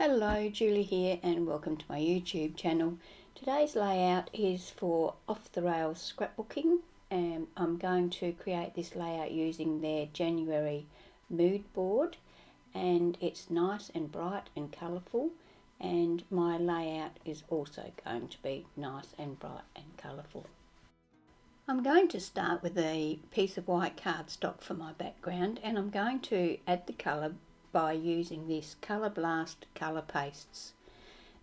Hello, Julie here and welcome to my YouTube channel. Today's layout is for Off the Rails scrapbooking. I'm going to create this layout using their January mood board, and it's nice and bright and colourful, and my layout is also going to be nice and bright and colourful. I'm going to start with a piece of white cardstock for my background, and I'm going to add the colour by using this Colour Blast colour pastes.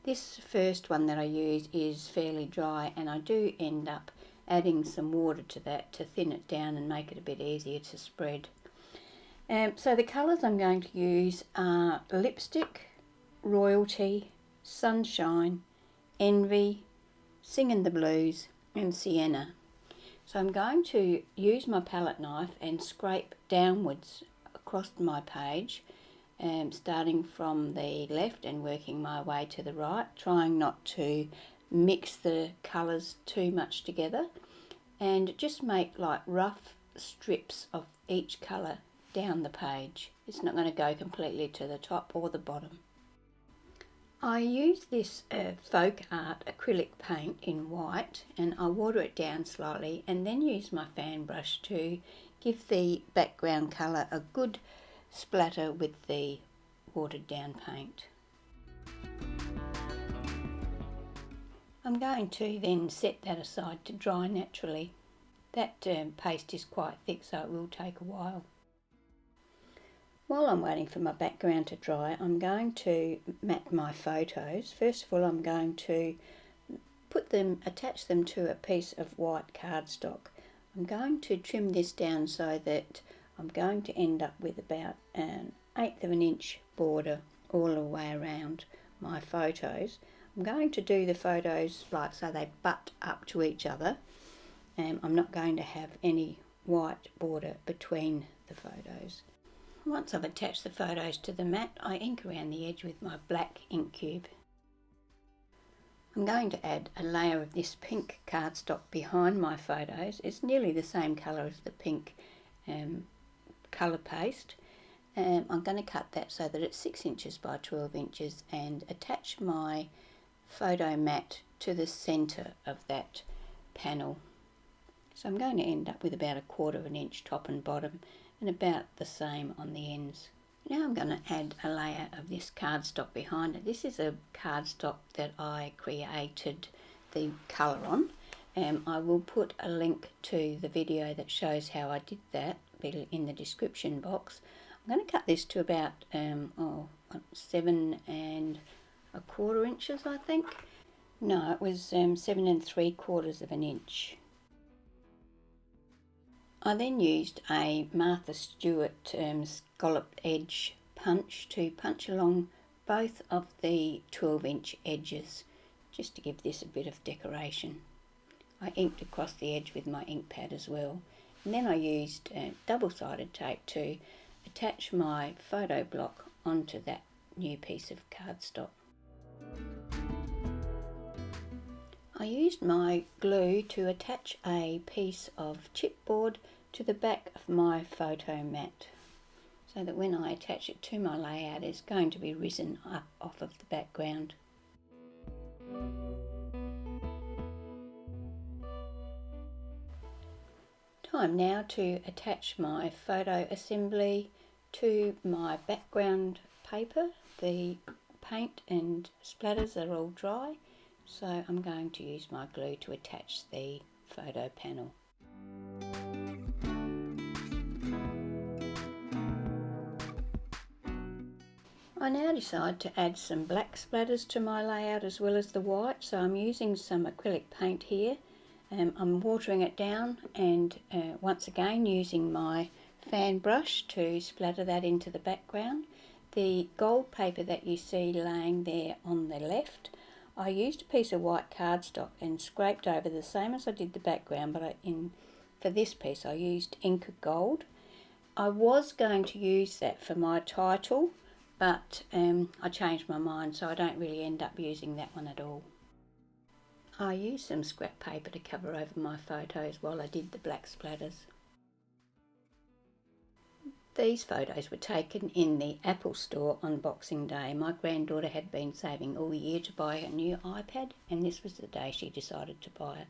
This first one that I use is fairly dry, and I do end up adding some water to that to thin it down and make it a bit easier to spread. So the colours I'm going to use are Lipstick, Royalty, Sunshine, Envy, Singin' the Blues and Sienna. So I'm going to use my palette knife and scrape downwards across my page, starting from the left and working my way to the right, trying not to mix the colours too much together, and just make like rough strips of each colour down the page. It's not going to go completely to the top or the bottom. I use this folk art acrylic paint in white, and I water it down slightly and then use my fan brush to give the background colour a good splatter with the watered down paint. I'm going to then set that aside to dry naturally. That paste is quite thick, so it will take a while. While I'm waiting for my background to dry, I'm going to mat my photos. First of all, I'm going to attach them to a piece of white cardstock. I'm going to trim this down so that I'm going to end up with about 1/8 of an inch border all the way around my photos. I'm going to do the photos like so they butt up to each other. I'm not going to have any white border between the photos. Once I've attached the photos to the mat, I ink around the edge with my black ink cube. I'm going to add a layer of this pink cardstock behind my photos. It's nearly the same colour as the pink colour paste. I'm going to cut that so that it's 6 inches by 12 inches and attach my photo mat to the centre of that panel. So I'm going to end up with about 1/4 of an inch top and bottom, and about the same on the ends. Now I'm going to add a layer of this cardstock behind it. This is a cardstock that I created the colour on. I will put a link to the video that shows how I did that in the description box. I'm going to cut this to about 7 1/4 inches, I think. No, it was 7 3/4 of an inch. I then used a Martha Stewart scalloped edge punch to punch along both of the 12-inch edges, just to give this a bit of decoration. I inked across the edge with my ink pad as well, and then I used double-sided tape to attach my photo block onto that new piece of cardstock. I used my glue to attach a piece of chipboard to the back of my photo mat, so that when I attach it to my layout it's going to be risen up off of the background. Time now to attach my photo assembly to my background paper. The paint and splatters are all dry, so I'm going to use my glue to attach the photo panel. I now decide to add some black splatters to my layout as well as the white, so I'm using some acrylic paint here. I'm watering it down and once again using my fan brush to splatter that into the background. The gold paper that you see laying there on the left, I used a piece of white cardstock and scraped over the same as I did the background, but for this piece I used Inca Gold. I was going to use that for my title, but I changed my mind, so I don't really end up using that one at all. I used some scrap paper to cover over my photos while I did the black splatters. These photos were taken in the Apple store on Boxing Day. My granddaughter had been saving all year to buy a new iPad, and this was the day she decided to buy it.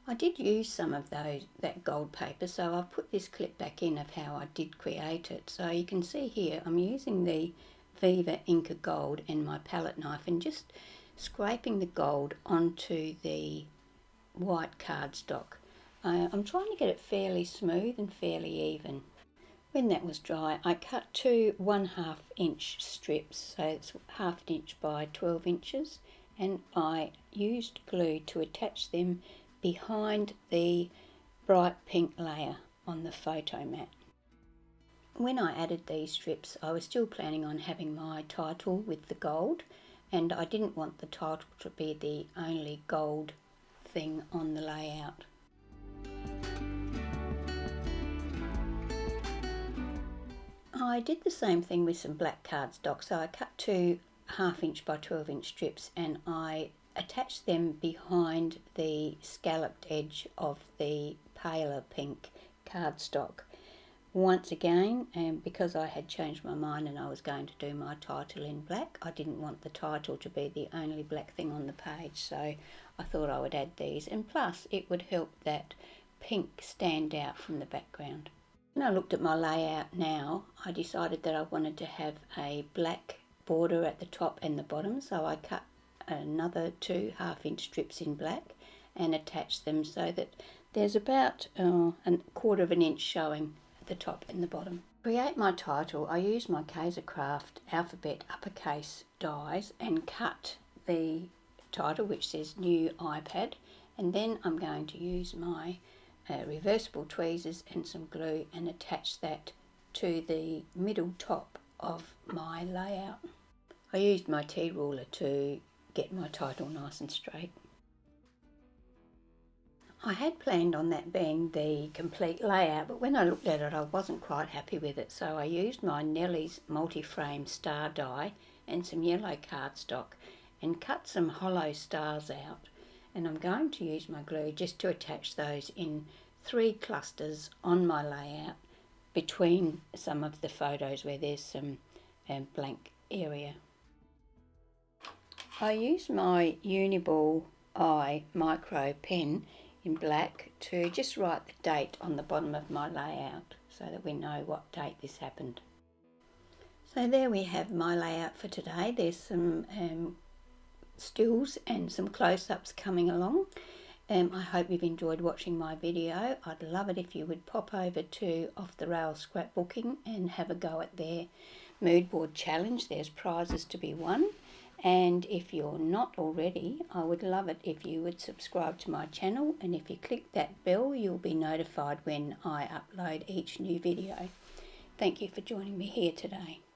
I did use some of that gold paper, so I've put this clip back in of how I did create it. So you can see here I'm using the Viva Inca Gold and my palette knife and just scraping the gold onto the white cardstock. I'm trying to get it fairly smooth and fairly even. When that was dry, I cut two 1/2 inch strips, so it's 1/2 inch by 12 inches, and I used glue to attach them behind the bright pink layer on the photo mat. When I added these strips, I was still planning on having my title with the gold, and I didn't want the title to be the only gold thing on the layout. I did the same thing with some black cardstock, so I cut two 1/2 inch by 12 inch strips and I attached them behind the scalloped edge of the paler pink cardstock. Once again, because I had changed my mind and I was going to do my title in black, I didn't want the title to be the only black thing on the page, so I thought I would add these, and plus it would help that pink stand out from the background. When I looked at my layout now, I decided that I wanted to have a black border at the top and the bottom, so I cut another two 1/2 inch strips in black and attached them so that there's about 1/4 inch showing at the top and the bottom. To create my title, I used my Craft alphabet uppercase dies and cut the title, which says New iPad, and then I'm going to use my reversible tweezers and some glue and attach that to the middle top of my layout. I used my T-ruler to get my title nice and straight. I had planned on that being the complete layout, but when I looked at it I wasn't quite happy with it, so I used my Nellie's multi-frame star die and some yellow cardstock and cut some hollow stars out, and I'm going to use my glue just to attach those in 3 clusters on my layout between some of the photos where there's some blank area. I used my Uniball Eye micro pen in black to just write the date on the bottom of my layout so that we know what date this happened. So there we have my layout for today. There's some stills and some close-ups coming along. I hope you've enjoyed watching my video. I'd love it if you would pop over to Off the Rails Scrapbooking and have a go at their Moodboard challenge. There's prizes to be won. And if you're not already, I would love it if you would subscribe to my channel, and if you click that bell you'll be notified when I upload each new video. Thank you for joining me here today.